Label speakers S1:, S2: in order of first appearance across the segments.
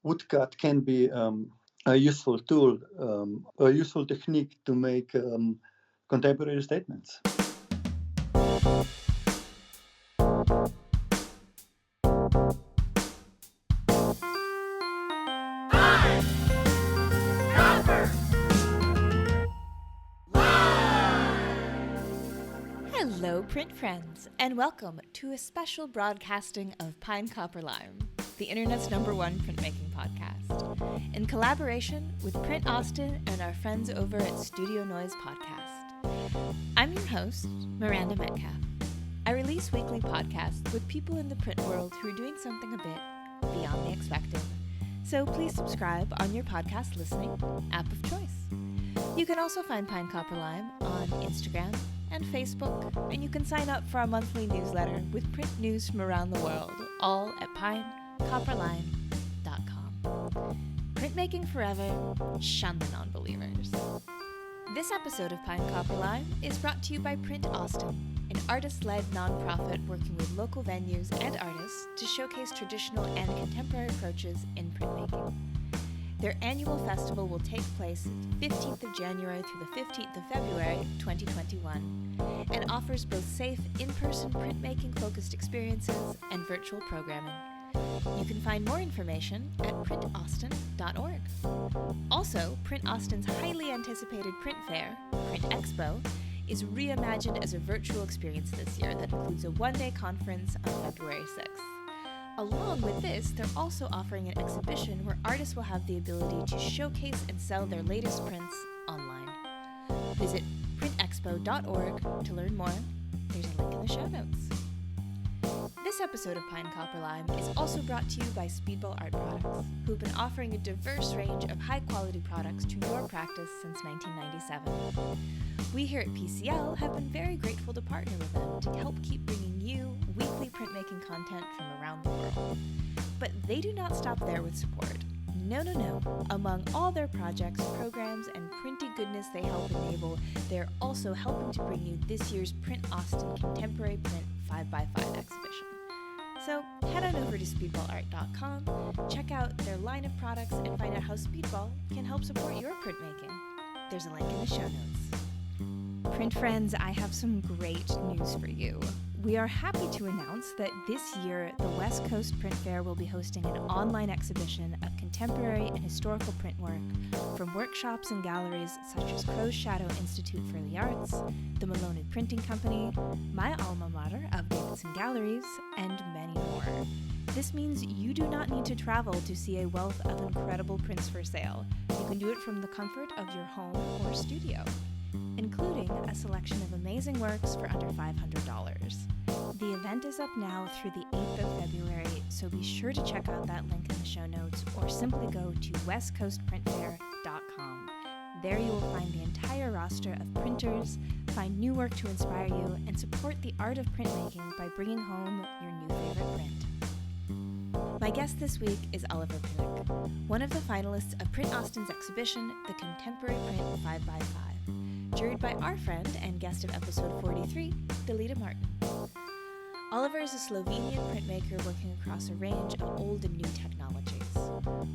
S1: woodcut can be a useful tool, a useful technique to make contemporary statements.
S2: Hello, print friends, and welcome to a special broadcasting of Pine Copper Lime, the internet's #1 printmaking podcast, in collaboration with Print Austin and our friends over at Studio Noize podcast. I'm your host, Miranda Metcalf. I release weekly podcasts with people in the print world who are doing something a bit beyond the expected. So please subscribe on your podcast listening app of choice. You can also find Pine Copper Lime on Instagram and Facebook, and you can sign up for our monthly newsletter with print news from around the world, all at pinecopperlime.com. Printmaking forever, shun the non-believers. This episode of Pine Copper Lime is brought to you by Print Austin, an artist-led nonprofit working with local venues and artists to showcase traditional and contemporary approaches in printmaking. Their annual festival will take place the 15th of January through the 15th of February 2021 and offers both safe in-person printmaking-focused experiences and virtual programming. You can find more information at printaustin.org. Also, Print Austin's highly anticipated print fair, Print Expo, is reimagined as a virtual experience this year that includes a one-day conference on February 6th. Along with this, they're also offering an exhibition where artists will have the ability to showcase and sell their latest prints online. Visit printexpo.org to learn more. There's a link in the show notes. This episode of Pine Copper Lime is also brought to you by Speedball Art Products, who've been offering a diverse range of high-quality products to your practice since 1997. We here at PCL have been very grateful to partner with them to help keep bringing you weekly printmaking content from around the world. But they do not stop there with support. No. Among all their projects, programs, and printy goodness they help enable, they're also helping to bring you this year's Print Austin Contemporary Print 5x5 exhibition. So head on over to speedballart.com, check out their line of products, and find out how Speedball can help support your printmaking. There's a link in the show notes. Print friends, I have some great news for you. We are happy to announce that this year, the West Coast Print Fair will be hosting an online exhibition of contemporary and historical print work from workshops and galleries such as Crow's Shadow Institute for the Arts, the Maloney Printing Company, my alma mater of Davidson Galleries, and many more. This means you do not need to travel to see a wealth of incredible prints for sale. You can do it from the comfort of your home or studio, including a selection of amazing works for under $500. The event is up now through the 8th of February, so be sure to check out that link in the show notes or simply go to westcoastprintfair.com. There you will find the entire roster of printers, find new work to inspire you, and support the art of printmaking by bringing home your new favorite print. My guest this week is Oliver Pilic, one of the finalists of Print Austin's exhibition, The Contemporary Print 5x5. Juried by our friend and guest of episode 43, Delita Martin. Oliver is a Slovenian printmaker working across a range of old and new technologies.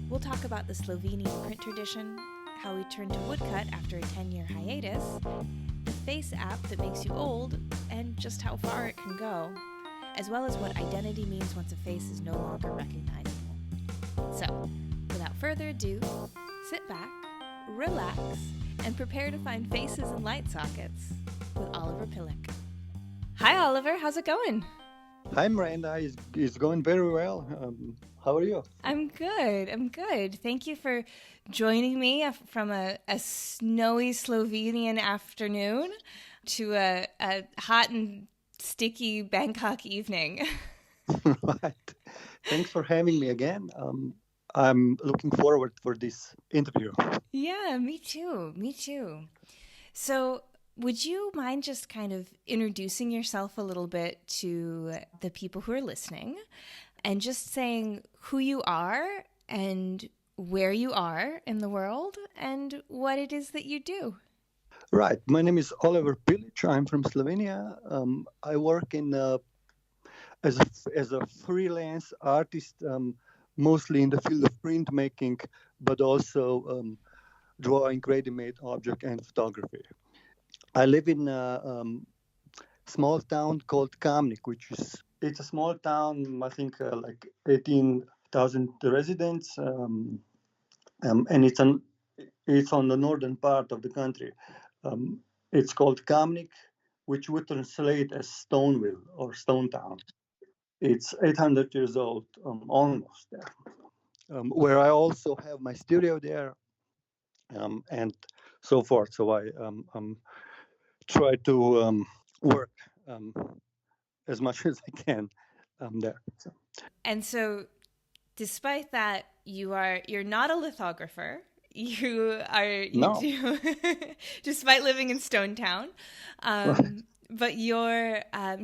S2: We'll talk about the Slovenian print tradition, how he turned to woodcut after a 10-year hiatus, the faceApp that makes you old, and just how far it can go, as well as what identity means once a face is no longer recognizable. So, without further ado, sit back, relax, and prepare to find faces and light sockets with Oliver Pilic. Hi, Oliver. How's it going?
S1: Hi, Miranda. It's going very well. How are you?
S2: I'm good. Thank you for joining me from a snowy Slovenian afternoon to a hot and sticky Bangkok evening.
S1: Right. Thanks for having me again. I'm looking forward for this interview.
S2: Yeah, me too. So, would you mind just kind of introducing yourself a little bit to the people who are listening and just saying who you are and where you are in the world and what it is that you do?
S1: Right. My name is Oliver Pilic. I'm from Slovenia. I work in as a freelance artist mostly in the field of printmaking, but also drawing ready-made object and photography. I live in a small town called Kamnik, it's a small town, I think like 18,000 residents, and it's on the northern part of the country. Um, it's called Kamnik, which would translate as Stoneville or Stone Town. It's 800 years old, almost there. Where I also have my studio there, and so forth. So I try to work as much as I can there. So.
S2: And so, despite that, you're not a lithographer. You
S1: No.
S2: do, despite living in Stone Town, but you are a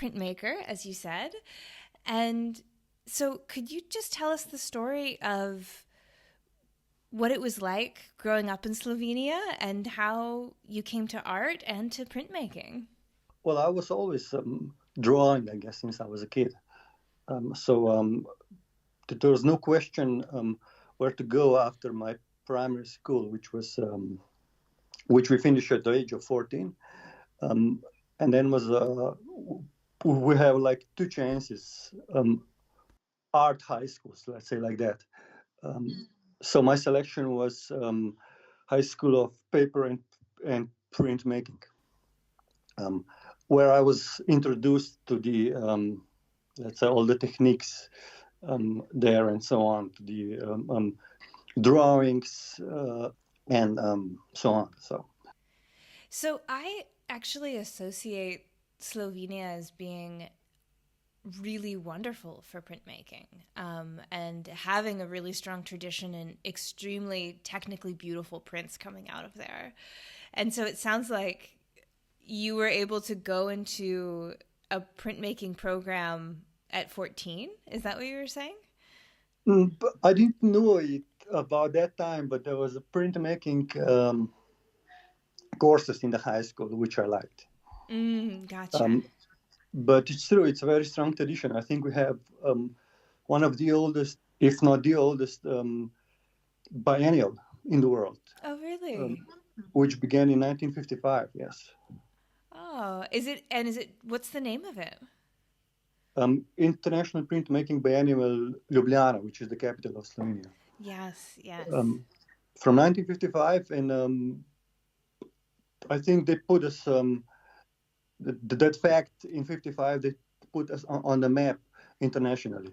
S2: printmaker, as you said. And so, could you just tell us the story of what it was like growing up in Slovenia and how you came to art and to printmaking?
S1: Well, I was always drawing, I guess, since I was a kid. So there was no question where to go after my primary school, which we finished at the age of 14. And then we have like two chances, art high schools, let's say like that. So my selection was High School of Paper and Printmaking, where I was introduced to the, let's say, all the techniques there and so on, to the drawings and so on.
S2: So I actually associate Slovenia as being really wonderful for printmaking, and having a really strong tradition and extremely technically beautiful prints coming out of there. And so it sounds like you were able to go into a printmaking program at 14. Is that what you were saying?
S1: But I didn't know it about that time, but there was a printmaking courses in the high school, which I liked.
S2: Gotcha.
S1: But it's true, it's a very strong tradition. I think we have one of the oldest, if not the oldest, biennial in the world.
S2: Oh, really?
S1: Which began in 1955, yes.
S2: Oh, what's the name of it?
S1: International Printmaking Biennial Ljubljana, which is the capital of Slovenia.
S2: Yes.
S1: From 1955, and I think they put us, that fact in 55, they put us on the map internationally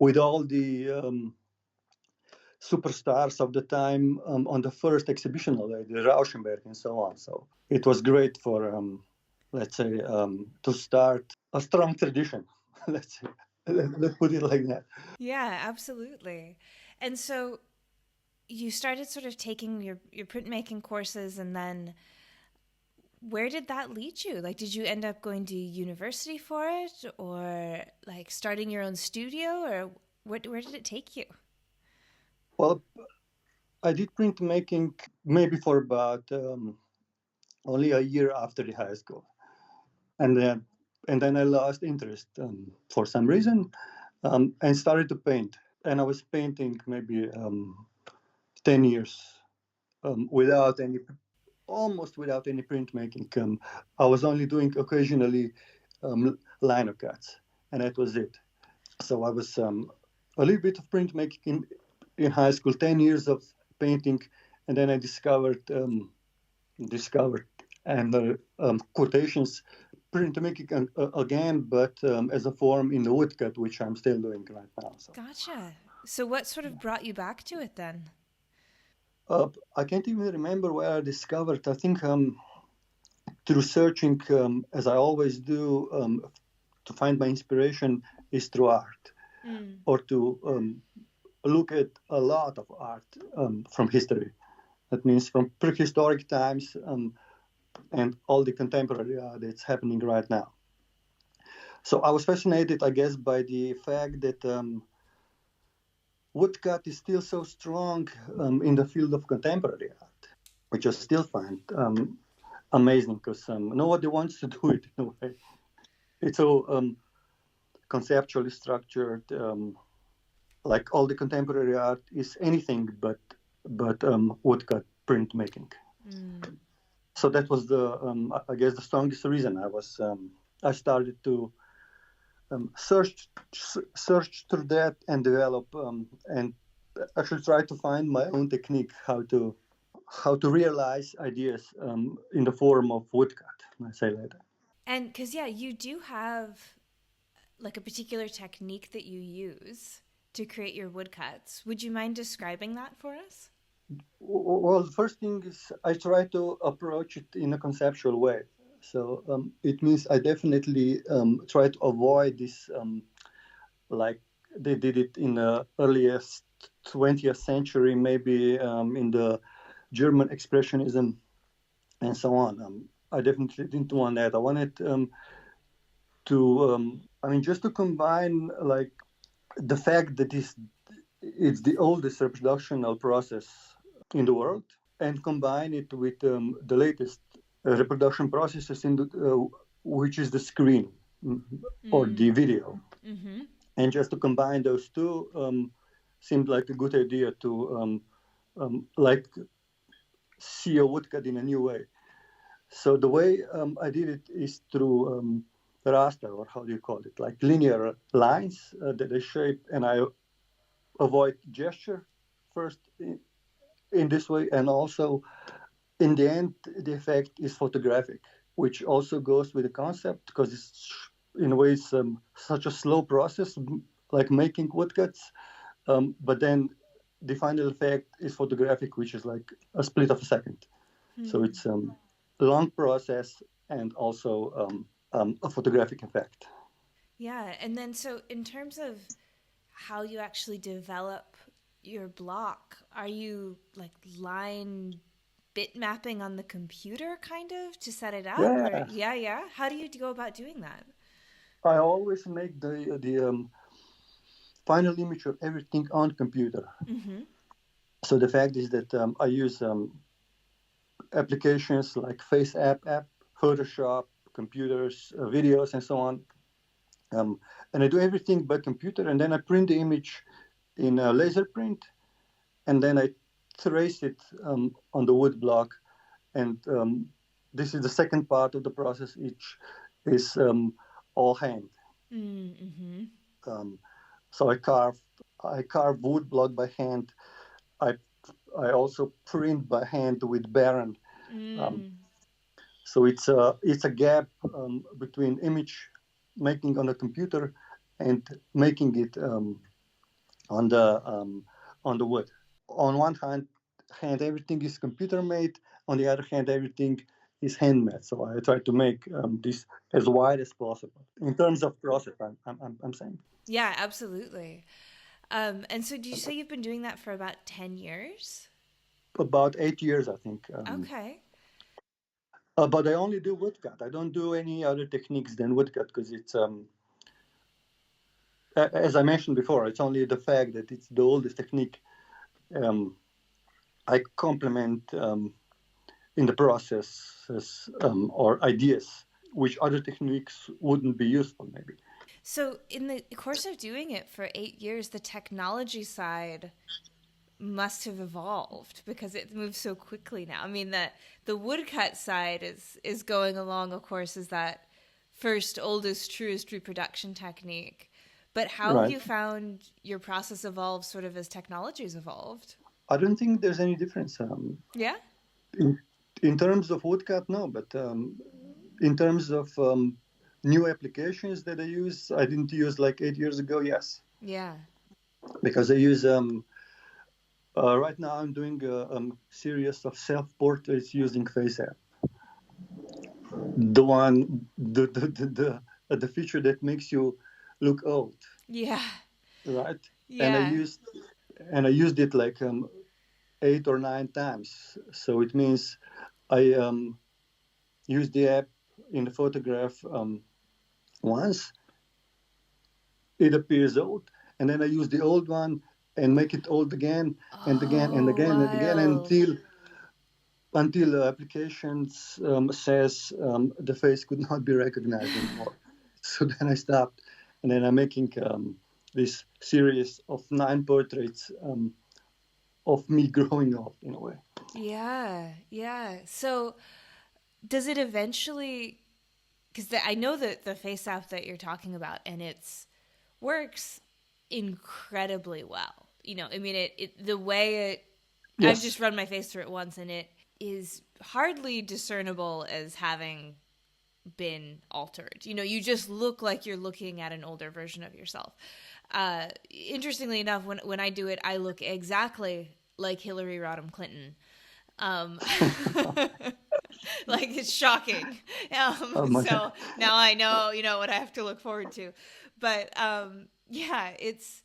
S1: with all the superstars of the time on the first exhibition already, Rauschenberg and so on. So it was great for, let's say, to start a strong tradition. Let's put it like that.
S2: Yeah, absolutely. And so you started sort of taking your printmaking courses, and then where did that lead you? Like, did you end up going to university for it, or like starting your own studio, or where did it take you?
S1: Well, I did printmaking maybe for about only a year after the high school, and then I lost interest for some reason, and started to paint. And I was painting maybe 10 years almost without any printmaking. I was only doing occasionally lino cuts, and that was it. So I was a little bit of printmaking in high school, 10 years of painting, and then I discovered and quotations printmaking again, but as a form in the woodcut, which I'm still doing right now. So.
S2: Gotcha. So what sort of brought you back to it then?
S1: I can't even remember where I discovered. I think through searching, as I always do, to find my inspiration is through art, or to look at a lot of art from history. That means from prehistoric times and all the contemporary art that's happening right now. So I was fascinated, I guess, by the fact that woodcut is still so strong in the field of contemporary art, which I still find amazing, because nobody wants to do it in a way. It's so conceptually structured, like all the contemporary art is anything but woodcut printmaking. So that was I guess the strongest reason I started to search through that and develop and actually try to find my own technique how to realize ideas in the form of woodcut. I say later.
S2: And because, yeah, you do have like a particular technique that you use to create your woodcuts. Would you mind describing that for us?
S1: Well, the first thing is I try to approach it in a conceptual way. So it means I definitely try to avoid this, like they did it in the earliest 20th century, maybe in the German expressionism and so on. I definitely didn't want that. I wanted just to combine like the fact that it's the oldest reproductional process in the world, and combine it with the latest reproduction processes which is the screen or the video.
S2: Mm-hmm.
S1: And just to combine those two seemed like a good idea to like see a woodcut in a new way. So the way I did it is through raster, or how do you call it, like linear lines that I shape, and I avoid gesture first in this way, and also in the end the effect is photographic, which also goes with the concept because it's in a way it's such a slow process like making woodcuts, but then the final effect is photographic, which is like a split of a second. So it's a long process and also a photographic effect.
S2: Yeah, and then so in terms of how you actually develop your block, are you like line bit mapping on the computer kind of to set it up?
S1: Yeah.
S2: Or, yeah. How do you go about doing that?
S1: I always make the final image of everything on computer.
S2: Mm-hmm.
S1: So the fact is that I use applications like faceApp, Photoshop, computers, videos, and so on. And I do everything by computer, and then I print the image in a laser print, and then I trace it on the wood block. And this is the second part of the process, which is all hand.
S2: Mm-hmm.
S1: So I carve wood block by hand. I also print by hand with Baron. So it's a gap between image making on a computer and making it on the wood. On one hand, everything is computer made. On the other hand, everything is handmade. So I try to make this as wide as possible in terms of process. I'm saying.
S2: Yeah, absolutely. And so, do you say you've been doing that for about 10 years?
S1: About 8 years, I think.
S2: Okay.
S1: But I only do woodcut. I don't do any other techniques than woodcut because it's, as I mentioned before, it's only the fact that it's the oldest technique. I complement in the processes or ideas which other techniques wouldn't be useful, maybe.
S2: So, in the course of doing it for 8 years, the technology side must have evolved because it moves so quickly now. I mean, the woodcut side is going along, of course, as that first, oldest, truest reproduction technique. But how have you found your process evolve sort of as technology's evolved?
S1: I don't think there's any difference.
S2: Yeah?
S1: In terms of woodcut, no. But in terms of new applications that I use, I didn't use like 8 years ago, yes.
S2: Yeah.
S1: Because I use... right now, I'm doing a series of self-portraits using faceApp. The feature that makes you look old.
S2: Yeah.
S1: Right.
S2: Yeah.
S1: And I used it like 8 or 9 times. So it means I used the app in the photograph once. It appears old, and then I use the old one and make it old again and again and again and again until the application says the face could not be recognized anymore. So then I stopped, and then I'm making this series of 9 portraits of me growing up in a way.
S2: Yeah. So does it eventually, because I know that the faceApp that you're talking about, and it's works incredibly well. I mean, the way it,
S1: Yes.
S2: I've just run my face through it once, and it is hardly discernible as having been altered. You just look like you're looking at an older version of yourself. Interestingly enough, when I do it, I look exactly like Hillary Rodham Clinton. Like, it's shocking. So now I know, what I have to look forward to. But yeah, it's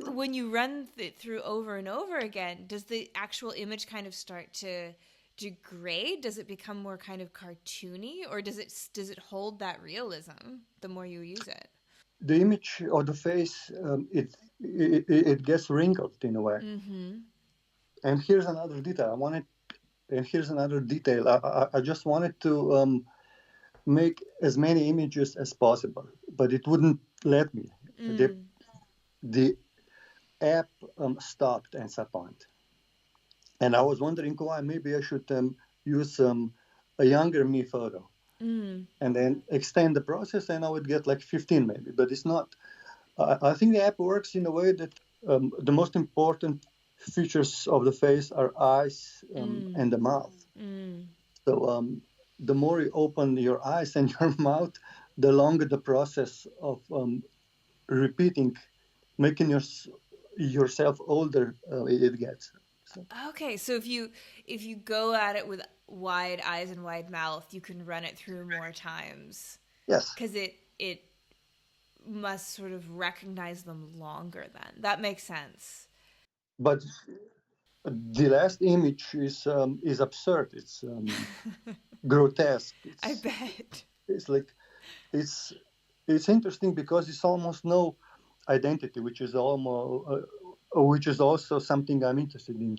S2: when you run it through over and over again, does the actual image kind of start to degrade? Does it become more kind of cartoony, or does it hold that realism the more you use it?
S1: The image of the face, it gets wrinkled in a way.
S2: Mm-hmm.
S1: And here's another detail. I just wanted to make as many images as possible, but it wouldn't let me. The app stopped at some point. And I was wondering why. Maybe I should use a younger me photo and then extend the process, and I would get like 15 maybe. But it's not. I think the app works in a way that the most important features of the face are eyes and the mouth. So the more you open your eyes and your mouth, the longer the process of repeating, making yourself older, it gets. So.
S2: Okay, so if you go at it with wide eyes and wide mouth, you can run it through more times.
S1: Yes.
S2: Because it must sort of recognize them longer then. That makes sense.
S1: But the last image is absurd. It's grotesque.
S2: I bet.
S1: It's like it's interesting because it's almost no identity, which is also something I'm interested in.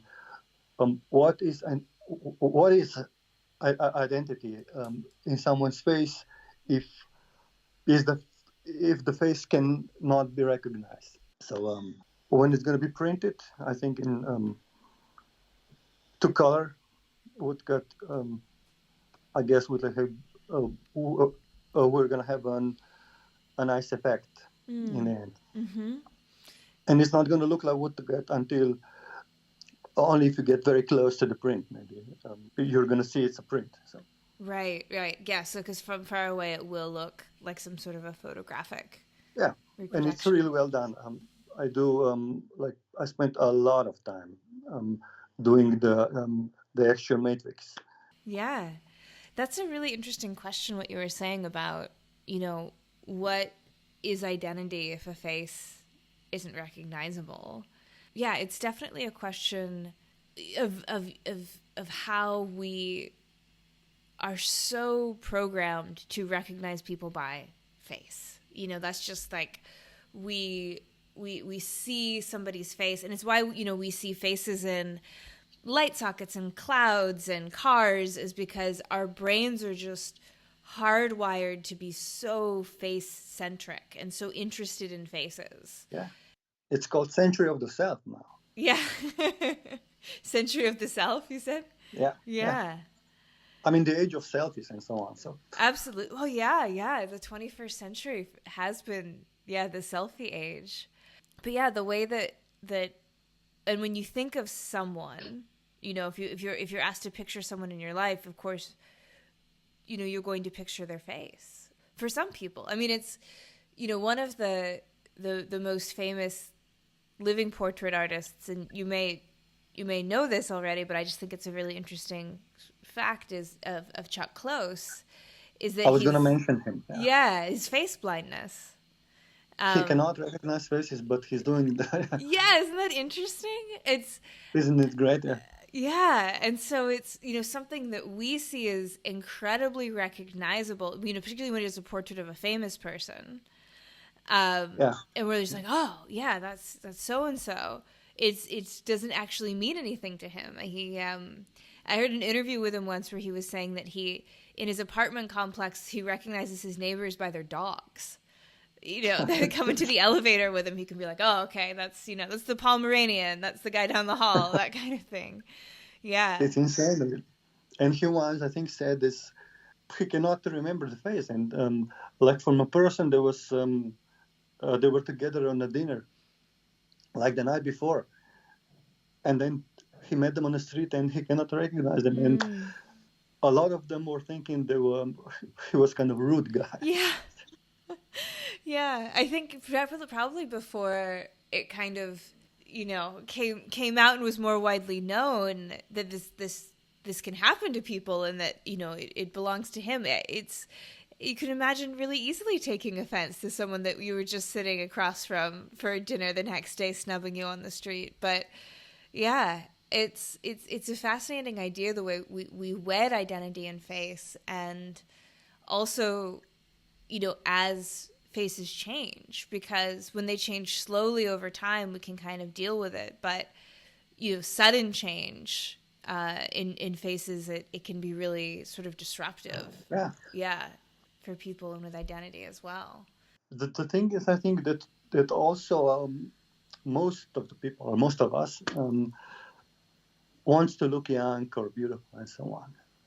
S1: What is identity in someone's face if the face can not be recognized? So when it's going to be printed, I think in 2-color woodcut, I guess we're going to have a nice effect in the end.
S2: Mm-hmm.
S1: And it's not going to look like woodcut until only if you get very close to the print, maybe. You're going to see it's a print. So.
S2: Right. Yeah, so because from far away it will look like some sort of a photographic.
S1: Yeah, and it's really well done. I do, I spent a lot of time doing the actual matrix.
S2: Yeah, that's a really interesting question, what you were saying about, what is identity if a face isn't recognizable? Yeah, it's definitely a question of how we are so programmed to recognize people by face. That's just like we see somebody's face, and it's why we see faces in light sockets and clouds and cars, is because our brains are just hardwired to be so face centric and so interested in faces.
S1: Yeah. It's called Century of the Self now.
S2: Yeah. Century of the Self, you said?
S1: Yeah. I mean, the age of selfies and so on. So
S2: absolutely. Oh, yeah. The 21st century has been, the selfie age. But yeah, the way that and when you think of someone, if you're asked to picture someone in your life, of course, you're going to picture their face. For some people, I mean, it's, one of the most famous living portrait artists, and you may know this already, but I just think it's a really interesting fact of Chuck Close, is that
S1: I was going to mention him.
S2: Yeah, his face blindness.
S1: He cannot recognize faces, but he's doing that.
S2: Yeah, isn't that interesting?
S1: Isn't it great?
S2: Yeah, and so it's something that we see as incredibly recognizable. Particularly when it's a portrait of a famous person. And we're just like, oh yeah, that's so and so. It doesn't actually mean anything to him. I heard an interview with him once where he was saying that in his apartment complex, he recognizes his neighbors by their dogs. they come into the elevator with him, he can be like, oh, okay, that's the Pomeranian, that's the guy down the hall, that kind of thing. Yeah.
S1: It's insane. And he once, I think, said this, he cannot remember the face. And like from a person, there was, they were together on a dinner, like the night before. And then he met them on the street and he cannot recognize them. And a lot of them were thinking he was kind of a rude guy.
S2: Yeah. Yeah. I think probably before it kind of, came out and was more widely known that this can happen to people and that, it belongs to him. You can imagine really easily taking offense to someone that you were just sitting across from for dinner the next day, snubbing you on the street. But yeah, it's a fascinating idea, the way we wed identity and face, and also, as faces change, because when they change slowly over time, we can kind of deal with it. But sudden change in faces, it can be really sort of disruptive. Yeah, for people and with identity as well.
S1: The thing is, I think that also most of the people, or most of us, wants to look young or beautiful and so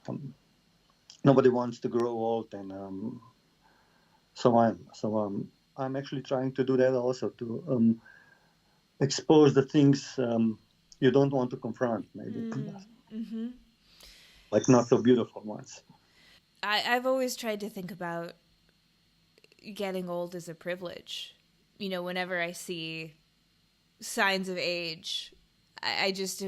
S1: on. Nobody wants to grow old, and so I'm actually trying to do that also, to expose the things you don't want to confront, maybe.
S2: Mm-hmm.
S1: Like not so beautiful ones.
S2: I've always tried to think about getting old as a privilege. Whenever I see signs of age, I just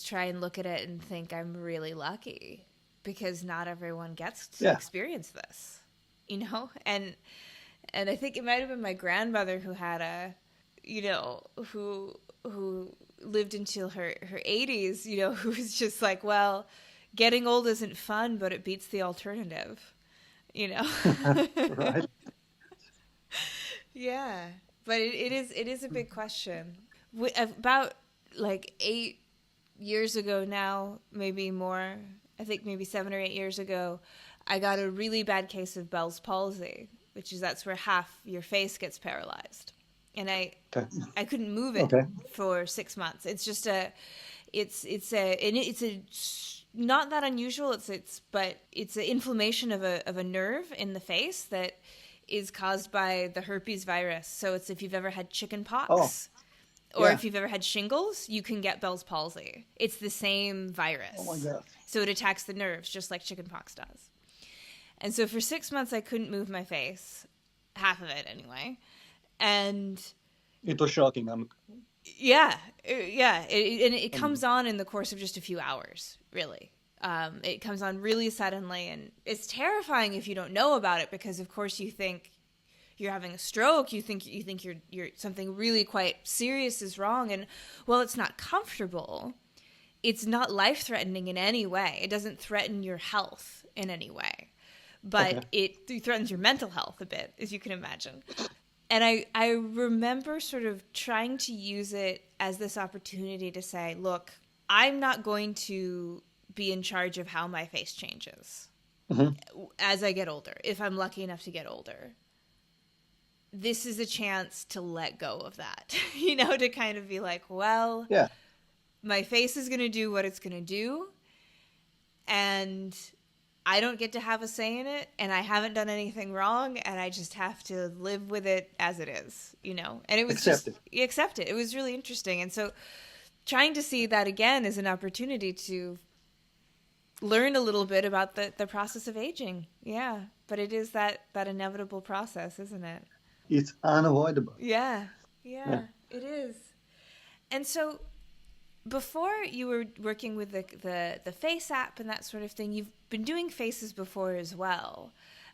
S2: try and look at it and think I'm really lucky, because not everyone gets to experience this, and I think it might have been my grandmother who had who lived until her 80s, who was just like, well, getting old isn't fun, but it beats the alternative,
S1: Right.
S2: Yeah, but it is a big question. About like 8 years ago now, maybe more, I think maybe 7 or 8 years ago, I got a really bad case of Bell's palsy, that's where half your face gets paralyzed. And I couldn't move it for 6 months. It's just it's not that unusual. But it's an inflammation of a nerve in the face that is caused by the herpes virus. So it's if you've ever had chicken pox, or if you've ever had shingles, you can get Bell's palsy. It's the same virus.
S1: Oh my God.
S2: So it attacks the nerves just like chicken pox does. And so for 6 months I couldn't move my face, half of it anyway. And
S1: it was shocking.
S2: It comes on in the course of just a few hours, really. It comes on really suddenly, and it's terrifying if you don't know about it, because of course you think you're having a stroke, you think you're something really quite serious is wrong, and well, it's not comfortable. It's not life-threatening in any way. It doesn't threaten your health in any way, but it threatens your mental health a bit, as you can imagine. And I remember sort of trying to use it as this opportunity to say, look, I'm not going to be in charge of how my face changes as I get older, if I'm lucky enough to get older. This is a chance to let go of that, to kind of be like, well, my face is going to do what it's going to do, and I don't get to have a say in it, and I haven't done anything wrong, and I just have to live with it as it is, And it was accept it. It was really interesting. And so trying to see that again as an opportunity to learn a little bit about the process of aging. Yeah. But it is that inevitable process, isn't it?
S1: It's unavoidable.
S2: Yeah, it is. And so before you were working with the faceApp and that sort of thing, you've been doing faces before as well,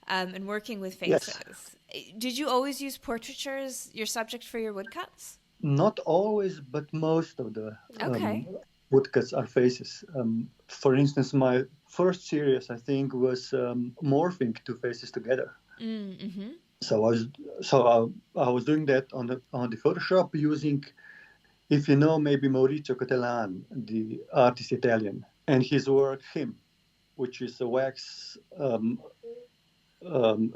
S2: and working with faces. Yes. Did you always use portraiture as your subject for your woodcuts?
S1: Not always, but most of the woodcuts are faces. For instance, my first series, I think, was morphing two faces together. Mm-hmm. So I was doing that on the Photoshop using, if you know, maybe Maurizio Cattelan, the artist Italian, and his work Him, which is a wax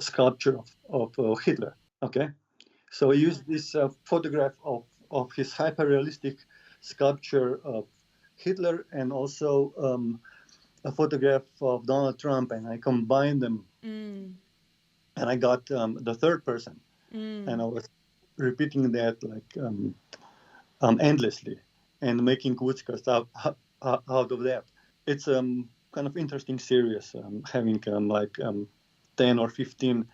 S1: sculpture of Hitler. Okay. So he used this photograph of his hyper-realistic sculpture of Hitler and also a photograph of Donald Trump, and I combined them, and I got the third person, and I was repeating that like endlessly and making woodcuts out of that. It's kind of interesting series, having 10 or 15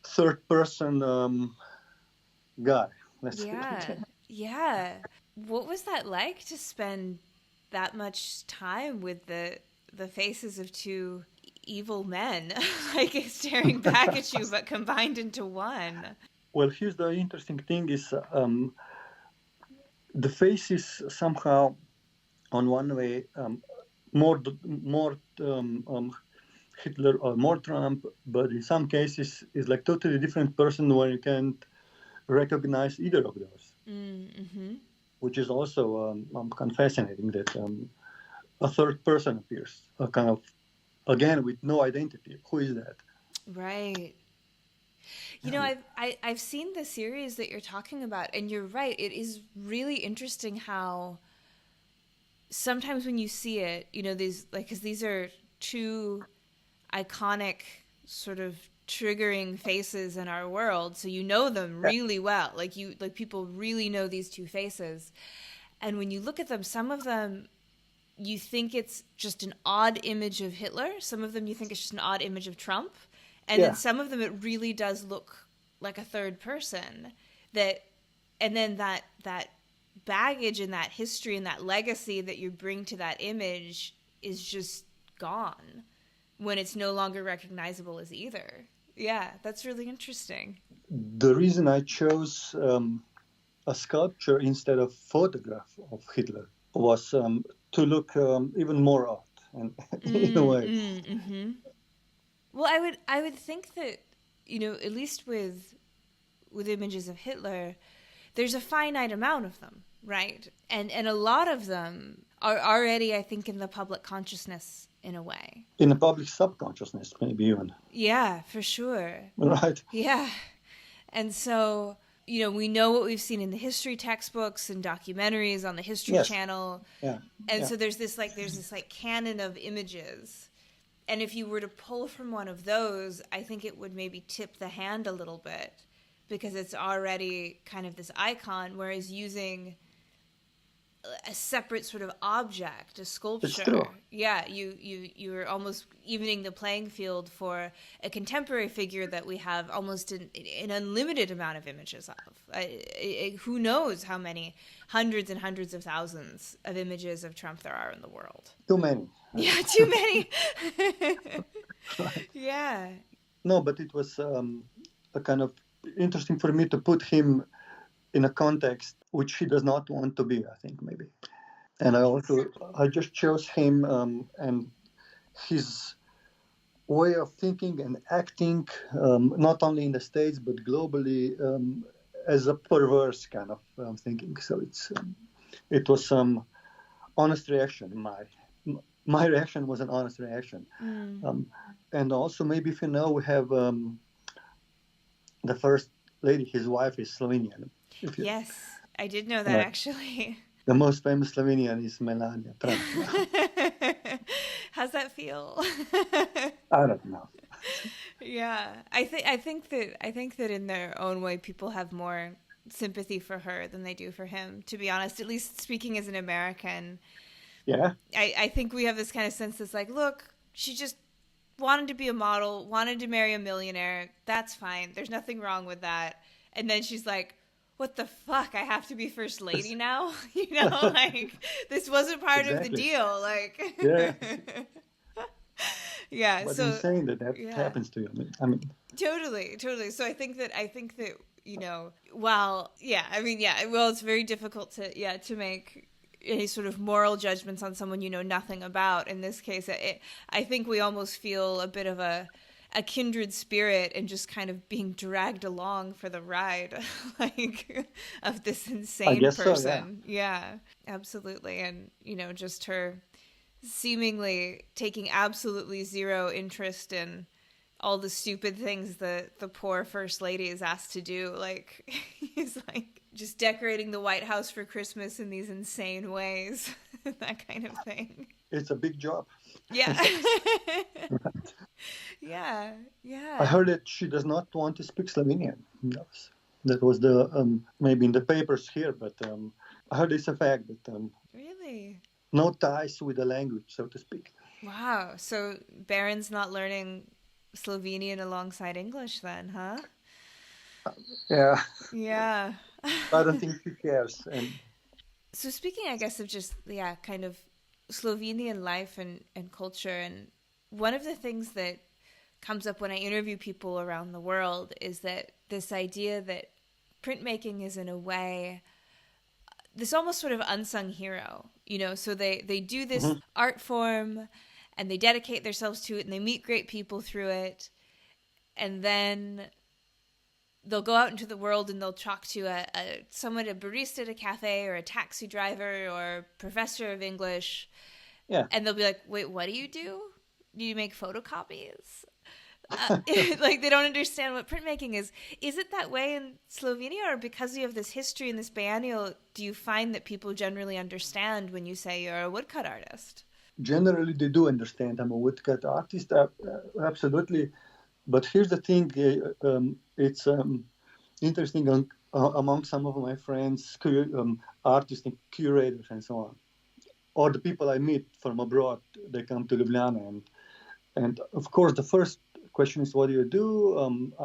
S1: third person guy.
S2: Yeah. What was that like to spend that much time with the faces of two evil men, like staring back at you, but combined into one?
S1: Well, here's the interesting thing: is the faces somehow, on one way, more Hitler or more Trump, but in some cases, is like totally different person where you can't recognize either of those.
S2: Mm-hmm.
S1: Which is also kind of fascinating that a third person appears, kind of, again, with no identity. Who is that?
S2: Right. You know, I've seen the series that you're talking about, and you're right. It is really interesting how sometimes when you see it, you know, because these are two iconic sort of triggering faces in our world, so you know them really well. Like people really know these two faces, and when you look at them, some of them you think it's just an odd image of Hitler, some of them you think it's just an odd image of Trump, and then some of them it really does look like a third person. And then that baggage and that history and that legacy that you bring to that image is just gone when it's no longer recognizable as either. Yeah, that's really interesting.
S1: The reason I chose a sculpture instead of photograph of Hitler was to look even more odd, and in a way.
S2: Mm-hmm. Well, I would think that, you know, at least with images of Hitler, there's a finite amount of them, right? And a lot of them are already, I think, in the public consciousness in a way.
S1: In the public subconsciousness, maybe even.
S2: Yeah, for sure.
S1: Right.
S2: Yeah. And so, you know, we know what we've seen in the history textbooks and documentaries on the History Channel.
S1: Yeah.
S2: And so there's this canon of images. And if you were to pull from one of those, I think it would maybe tip the hand a little bit, because it's already kind of this icon, whereas using a separate sort of object, a sculpture.
S1: It's true.
S2: Yeah, you're almost evening the playing field for a contemporary figure that we have almost an unlimited amount of images of. Who knows how many hundreds and hundreds of thousands of images of Trump there are in the world.
S1: Too many.
S2: Yeah, too many.
S1: Right.
S2: Yeah.
S1: No, but it was a kind of interesting for me to put him in a context which he does not want to be, I think, maybe. And I just chose him and his way of thinking and acting, not only in the States, but globally, as a perverse kind of thinking. So it was some honest reaction. My reaction was an honest reaction. And also, maybe if you know, we have the first lady, his wife is Slovenian.
S2: Yes, I did know that, actually.
S1: The most famous Slovenian is Melania Trump.
S2: How's that feel?
S1: I don't know.
S2: Yeah, I think that in their own way, people have more sympathy for her than they do for him. To be honest, at least speaking as an American.
S1: Yeah.
S2: I think we have this kind of sense that's like, look, she just wanted to be a model, wanted to marry a millionaire. That's fine. There's nothing wrong with that. And then she's like, what the fuck? I have to be first lady now? You know, like, this wasn't part of the deal. Like,
S1: yeah.
S2: Yeah.
S1: But
S2: so
S1: insane that happens to you. I mean,
S2: totally. So I think that, you know, well, it's very difficult to make any sort of moral judgments on someone you know nothing about. In this case, I think we almost feel a bit of a kindred spirit and just kind of being dragged along for the ride, like, of this insane person.
S1: So,
S2: yeah, absolutely. And, you know, just her seemingly taking absolutely zero interest in all the stupid things that the poor first lady is asked to do. Like, he's like just decorating the White House for Christmas in these insane ways, that kind of thing.
S1: It's a big job.
S2: Yeah.
S1: Right.
S2: Yeah, yeah.
S1: I heard that she does not want to speak Slovenian. That was the maybe in the papers here, but I heard it's a fact that
S2: Really?
S1: no ties with the language, so to speak.
S2: Wow. So Baron's not learning Slovenian alongside English then, huh?
S1: Yeah,
S2: Yeah.
S1: I don't think she cares. And
S2: So speaking, I guess, of just, yeah, kind of Slovenian life and culture, and one of the things that comes up when I interview people around the world is that this idea that printmaking is in a way this almost sort of unsung hero, you know, so they do this art form and they dedicate themselves to it and they meet great people through it, and then they'll go out into the world and they'll talk to a barista at a cafe or a taxi driver or a professor of English.
S1: Yeah.
S2: And they'll be like, wait, what do? Do you make photocopies? Like, they don't understand what printmaking is. Is it that way in Slovenia, or because you have this history and this biennial, do you find that people generally understand when you say you're a woodcut artist?
S1: Generally, they do understand I'm a woodcut artist, absolutely. But here's the thing, it's interesting among some of my friends, artists and curators and so on, or the people I meet from abroad, they come to Ljubljana. And of course, the first question is, what do you do?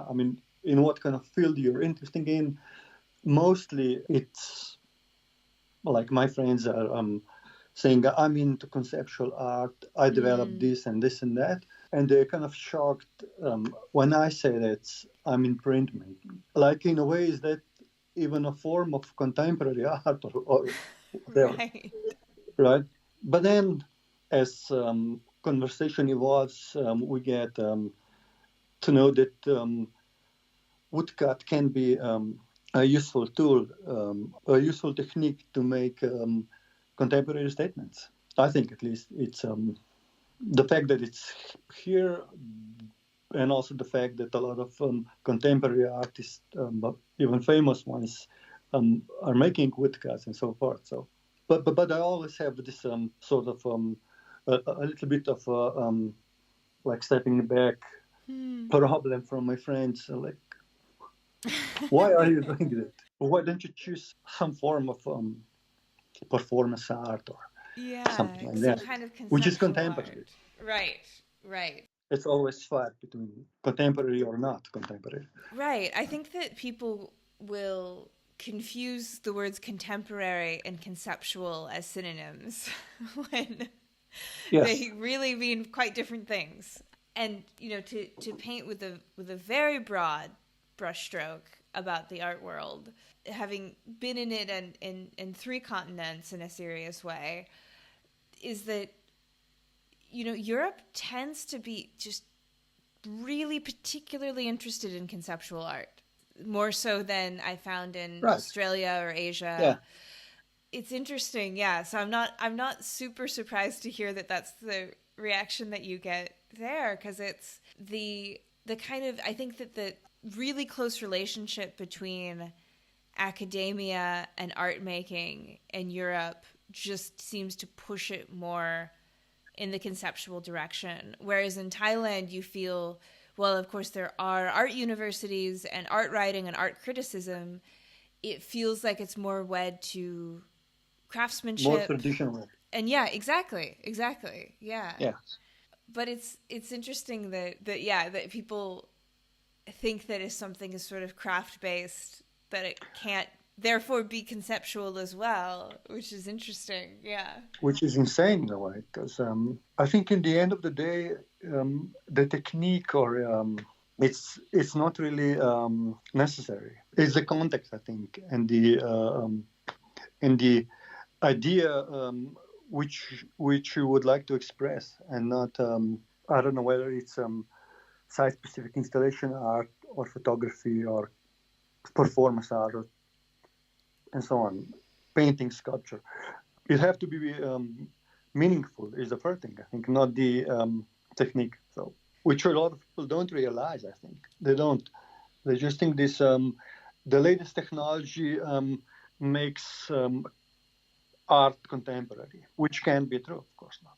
S1: I mean, in what kind of field you're interested in? Mostly it's like my friends are saying, I'm into conceptual art, I developed this and this and that. And they're kind of shocked when I say that I'm in printmaking. Like, in a way, is that even a form of contemporary art or whatever? Right? But then, as conversation evolves, we get to know that woodcut can be a useful tool, a useful technique to make contemporary statements. I think, at least, it's the fact that it's here, and also the fact that a lot of contemporary artists, even famous ones, are making woodcuts and so forth. So, but I always have this sort of a little bit of like stepping back problem from my friends. Like, why are you doing that? Why don't you choose some form of performance art or something like that,
S2: kind of
S1: which is contemporary?
S2: Art. Right.
S1: It's always fight between contemporary or not contemporary.
S2: Right. I think that people will confuse the words contemporary and conceptual as synonyms when they really mean quite different things. And, you know, to paint with a very broad brushstroke about the art world, having been in it and in 3 continents in a serious way, is that, you know, Europe tends to be just really particularly interested in conceptual art, more so than I found in Australia or Asia.
S1: Yeah.
S2: It's interesting, yeah. So I'm not super surprised to hear that that's the reaction that you get there, because it's the kind of, I think that the really close relationship between academia and art making in Europe just seems to push it more in the conceptual direction. Whereas in Thailand, you feel, well, of course, there are art universities and art writing and art criticism. It feels like it's more wed to craftsmanship.
S1: More traditional.
S2: And yeah, exactly. Yeah.
S1: Yeah.
S2: But it's interesting that people think that if something is sort of craft-based, that it can't therefore be conceptual as well, which is interesting. Yeah.
S1: Which is insane in a way, because I think in the end of the day, the technique or it's not really necessary. It's the context, I think, and the idea which you would like to express, and not I don't know whether it's site-specific installation art or photography or performance art or, and so on, painting, sculpture. It have to be meaningful is the first thing, I think, not the technique. So which a lot of people don't realize, I think. They don't. They just think this the latest technology makes art contemporary, which can be true, of course not.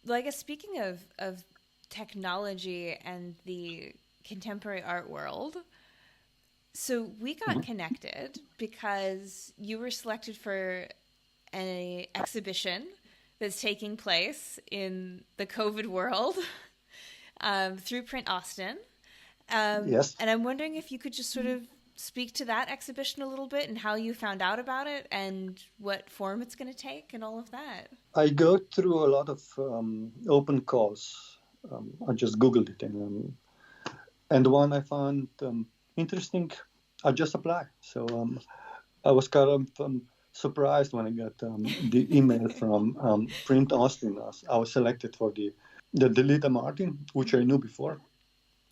S2: Well, I guess speaking of technology and the contemporary art world, so we got connected because you were selected for an exhibition that's taking place in the COVID world through Print Austin.
S1: Yes.
S2: And I'm wondering if you could just sort of speak to that exhibition a little bit and how you found out about it and what form it's going to take and all of that.
S1: I go through a lot of open calls. I just Googled it, and the one I found interesting, I just applied. So I was kind of surprised when I got the email from Print Austin. I was selected for the Delita Martin, which I knew before.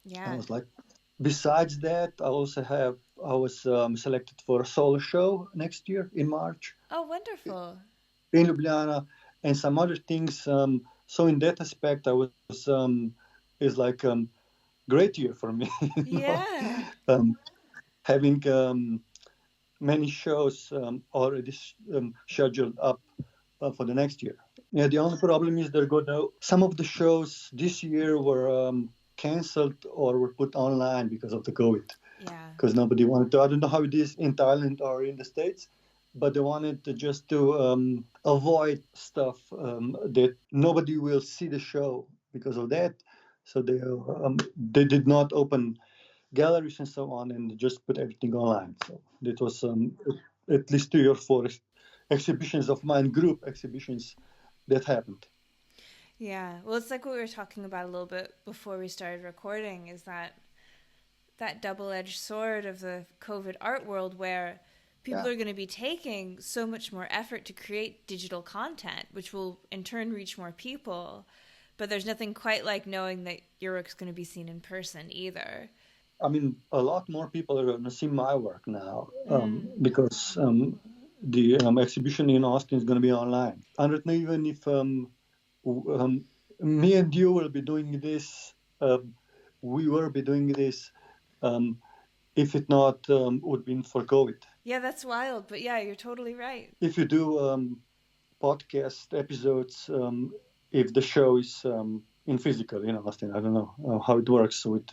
S2: Yeah.
S1: I was like, besides that, I was selected for a solo show next year in March.
S2: Oh, wonderful.
S1: In Ljubljana, and some other things. So in that aspect, I was is like great year for me.
S2: Yeah.
S1: Having many shows already scheduled up for the next year. Yeah, the only problem is some of the shows this year were cancelled or were put online because of the COVID.
S2: Yeah.
S1: Because nobody wanted to. I don't know how it is in Thailand or in the States, but they wanted to avoid stuff that nobody will see the show because of that. So they did not open galleries and so on, and just put everything online. So that was at least 3 or 4 exhibitions of mine, group exhibitions, that happened.
S2: Yeah. Well, it's like what we were talking about a little bit before we started recording, is that double-edged sword of the COVID art world where people are going to be taking so much more effort to create digital content, which will in turn reach more people. But there's nothing quite like knowing that your work's going to be seen in person either.
S1: I mean, a lot more people are going to see my work now because the exhibition in Austin is going to be online. I don't know even if me and you will be doing this, we will be doing this if it not would been for COVID.
S2: Yeah, that's wild. But yeah, you're totally right.
S1: If you do podcast episodes, if the show is in physical in Austin, I don't know how it works with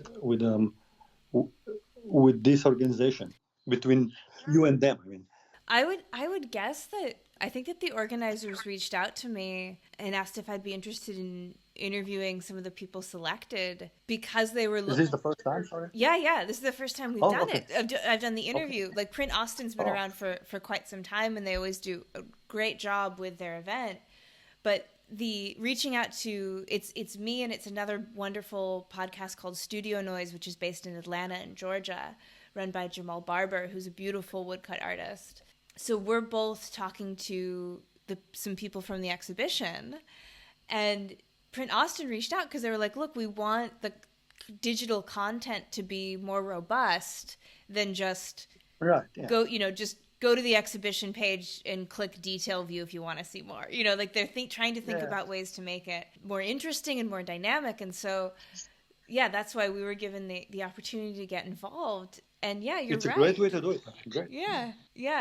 S1: this organization between you and them. I mean,
S2: I would guess that I think that the organizers reached out to me and asked if I'd be interested in interviewing some of the people selected because they were.
S1: Is this the first time? Sorry.
S2: Yeah. This is the first time we've done
S1: okay.
S2: it. I've done the interview. Okay. Like Print Austin's been around for quite some time, and they always do a great job with their event. But the reaching out to it's me and it's another wonderful podcast called Studio Noize, which is based in Atlanta in Georgia, run by Jamal Barber, who's a beautiful woodcut artist. So we're both talking to some people from the exhibition, and Print Austin reached out because they were like, look, we want the digital content to be more robust than just go to the exhibition page and click detail view if you want to see more. Like they're trying to think about ways to make it more interesting and more dynamic. And so, yeah, that's why we were given the opportunity to get involved. And yeah, you're right.
S1: It's a great way to do it. Great.
S2: Yeah,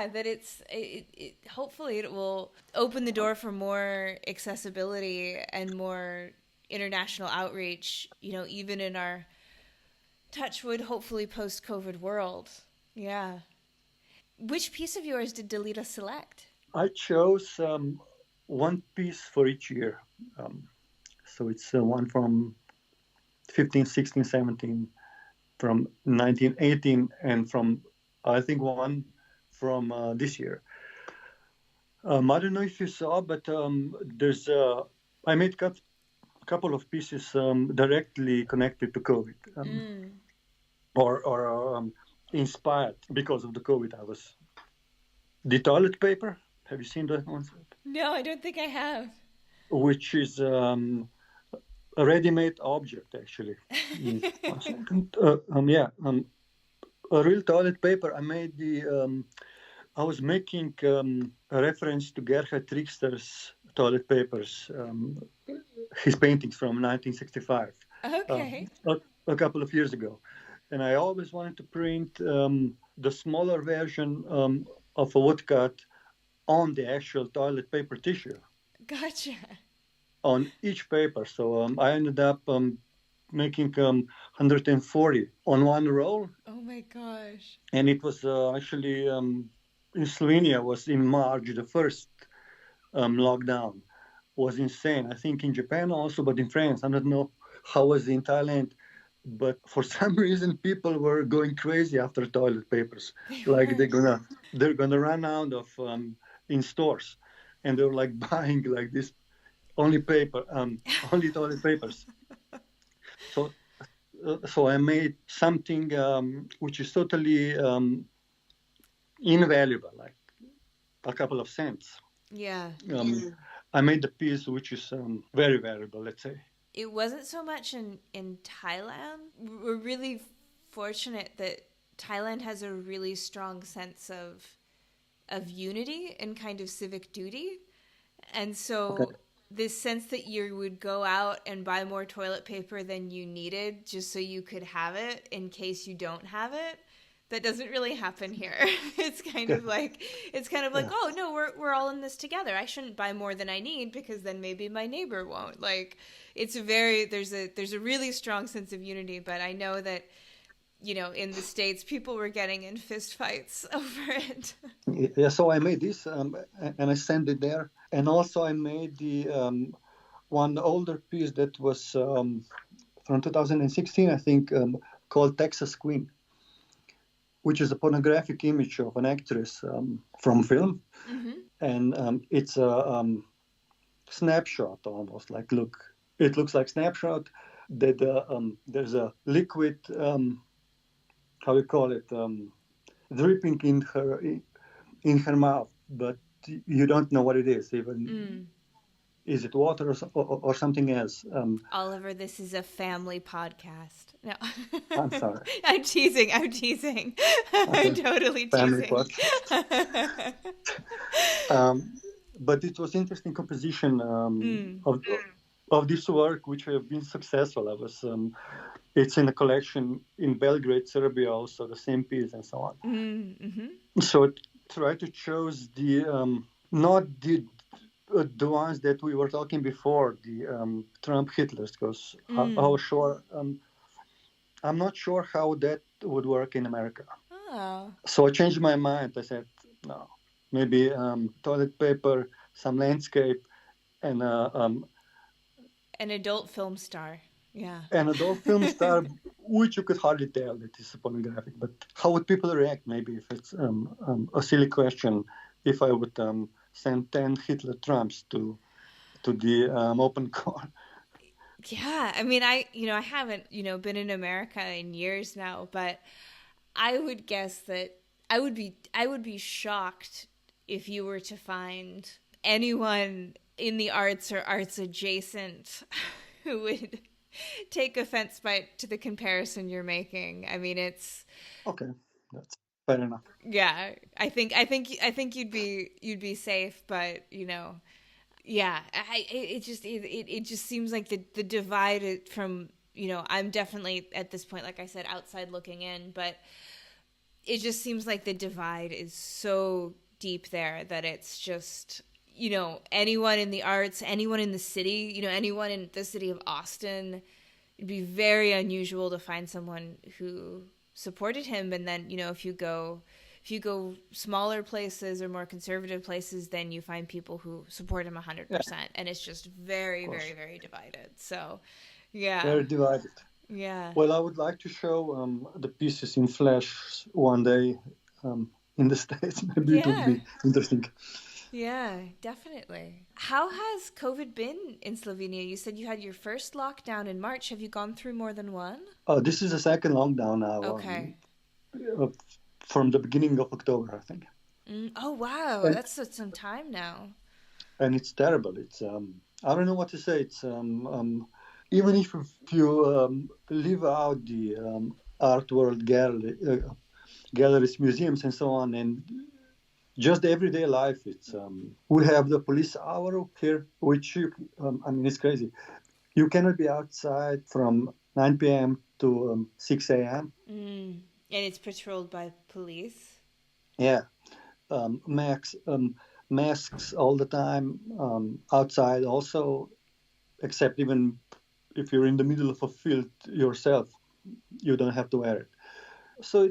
S2: that it hopefully it will open the door for more accessibility and more international outreach, even in our touchwood, hopefully post-COVID world. Yeah. Which piece of yours did Delita select?
S1: I chose one piece for each year. So it's one from 15, 16, 17, from 1918, and from, I think, one from this year. I don't know if you saw, but there's I made a couple of pieces directly connected to COVID, or inspired because of the COVID. The toilet paper. Have you seen that one?
S2: No, I don't think I have.
S1: Which is a ready-made object, actually. A real toilet paper. I made I was making a reference to Gerhard Richters toilet papers, his paintings from 1965.
S2: Okay. Okay.
S1: a couple of years ago. And I always wanted to print the smaller version of a woodcut on the actual toilet paper tissue
S2: Gotcha.
S1: on each paper. So I ended up making 140 on one roll.
S2: Oh my gosh.
S1: And it was actually in Slovenia was in March, the first lockdown was insane. I think in Japan also, but in France, I don't know how it was in Thailand. But for some reason, people were going crazy after toilet papers. Like they're gonna run out of in stores, and they were like buying like this only paper, only toilet papers. So, so I made something which is totally invaluable, like a couple of cents.
S2: Yeah.
S1: I made the piece which is very valuable, let's say.
S2: It wasn't so much in Thailand. We're really fortunate that Thailand has a really strong sense of unity and kind of civic duty. And so this sense that you would go out and buy more toilet paper than you needed just so you could have it in case you don't have it, that doesn't really happen here. It's kind of like oh no, we're all in this together. I shouldn't buy more than I need because then maybe my neighbor won't. Like it's there's a really strong sense of unity, but I know that in the States people were getting in fist fights over it.
S1: Yeah, so I made this and I sent it there, and also I made the one older piece that was from 2016, I think, called Texas Queen, which is a pornographic image of an actress from film.
S2: Mm-hmm.
S1: And it's a snapshot almost. Like, it looks like snapshot that there's a liquid, how do you call it, dripping in her mouth, but you don't know what it is even. Is it water or something else?
S2: Oliver, this is a family podcast. No.
S1: I'm sorry.
S2: I'm teasing. Okay. I'm totally
S1: family
S2: teasing.
S1: But it was interesting composition of this work, which have been successful. It's in a collection in Belgrade, Serbia, also the same piece and so on.
S2: Mm-hmm.
S1: So try to choose the not the ones that we were talking before, the Trump Hitlers, because how sure I'm not sure how that would work in America.
S2: Oh.
S1: So I changed my mind. I said no, maybe toilet paper, some landscape, and
S2: an adult film star. Yeah.
S1: An adult film star, which you could hardly tell that is pornographic. But how would people react? Maybe if it's a silly question, if I would send 10 Hitler Trumps to the open call.
S2: Yeah, I mean, I haven't been in America in years now, but I would guess that I would be shocked if you were to find anyone in the arts or arts adjacent who would take offense to the comparison you're making. I mean, it's
S1: okay. That's fair enough.
S2: Yeah, I think you'd be safe, but yeah, it just seems like the divide from I'm definitely at this point, like I said, outside looking in, but it just seems like the divide is so deep there that it's just anyone in the arts, anyone in the city, anyone in the city of Austin, it'd be very unusual to find someone who supported him. And then if you go smaller places or more conservative places, then you find people who support him 100%, and it's just very, very, very divided. So yeah,
S1: very divided.
S2: Yeah.
S1: Well, I would like to show the pieces in flash one day in the States. Maybe it would be interesting.
S2: Yeah, definitely. How has COVID been in Slovenia? You said you had your first lockdown in March. Have you gone through more than one?
S1: This is the second lockdown now.
S2: Okay.
S1: From the beginning of October, I think.
S2: Oh, wow. That's some time now.
S1: And it's terrible. It's I don't know what to say. It's even if you leave out the art world galleries, museums, and so on, and just the everyday life, it's we have the police hour here, which it's crazy. You cannot be outside from 9 p.m. to 6 a.m.
S2: And it's patrolled by police.
S1: Yeah, masks all the time, outside also, except even if you're in the middle of a field yourself, you don't have to wear it. So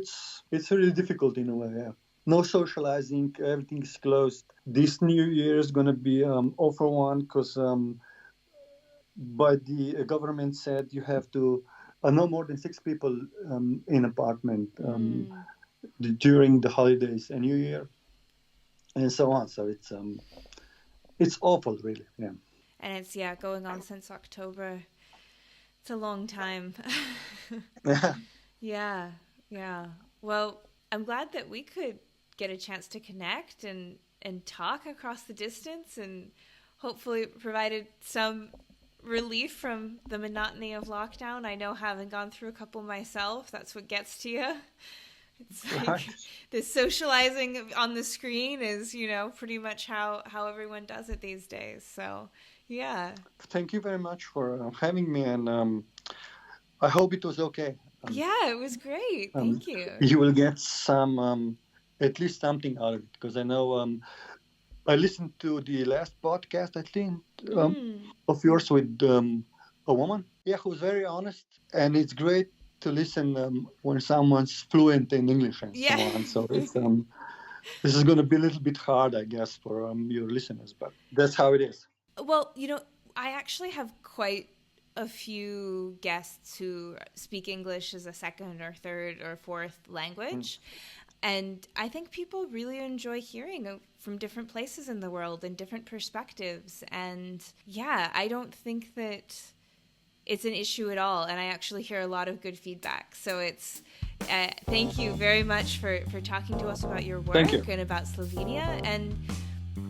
S1: it's really difficult in a way. Yeah. No socializing, everything is closed. This New Year is going to be awful one because by the government said you have to no more than 6 people in apartment during the holidays and New Year and so on. So it's awful, really. Yeah.
S2: And it's going on since October. It's a long time.
S1: Yeah.
S2: Yeah. Well, I'm glad that we could get a chance to connect and talk across the distance, and hopefully provided some relief from the monotony of lockdown. I know, having gone through a couple myself, that's what gets to you. It's like the socializing on the screen is, pretty much how everyone does it these days. So, yeah.
S1: Thank you very much for having me, and I hope it was okay.
S2: Yeah, it was great. Thank you.
S1: You will get some, at least something out of it, because I know I listened to the last podcast, I think, of yours with a woman, who was very honest, and it's great to listen when someone's fluent in English and so on. So it's this is going to be a little bit hard, I guess, for your listeners, but that's how it is.
S2: Well, I actually have quite a few guests who speak English as a second or third or fourth language. And I think people really enjoy hearing from different places in the world and different perspectives. And I don't think that it's an issue at all. And I actually hear a lot of good feedback. So it's thank you very much for talking to us about your work and about Slovenia. And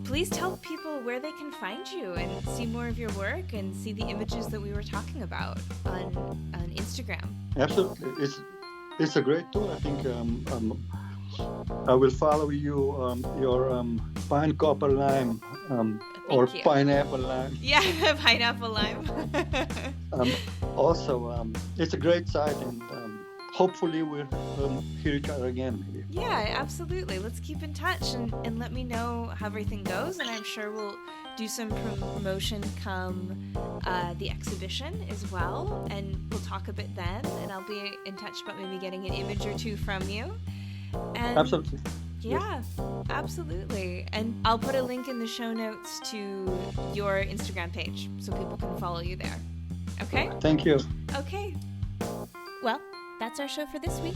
S2: please tell people where they can find you and see more of your work and see the images that we were talking about on Instagram.
S1: Absolutely. It's a great tool. I think I will follow you, your pine copper lime or pineapple lime.
S2: Yeah, pineapple lime.
S1: Also, it's a great site, and hopefully we'll hear each other again, maybe.
S2: Yeah, absolutely. Let's keep in touch and let me know how everything goes, and I'm sure we'll do some promotion come the exhibition as well, and we'll talk a bit then, and I'll be in touch about maybe getting an image or two from you. And
S1: absolutely.
S2: Yeah, absolutely. And I'll put a link in the show notes to your Instagram page so people can follow you there. Okay?
S1: Thank you.
S2: Okay. Well, that's our show for this week.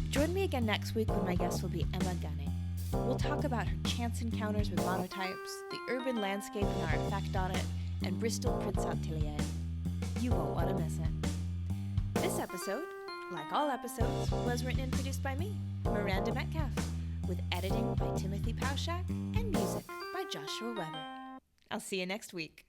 S2: Join me again next week when my guest will be Emma Gunning. We'll talk about her chance encounters with monotypes, the urban landscape and our effect on it, and Bristol Prince Atelier. You won't want to miss it. This episode, like all episodes, was written and produced by me, Miranda Metcalf, with editing by Timothy Pauschak and music by Joshua Weber. I'll see you next week.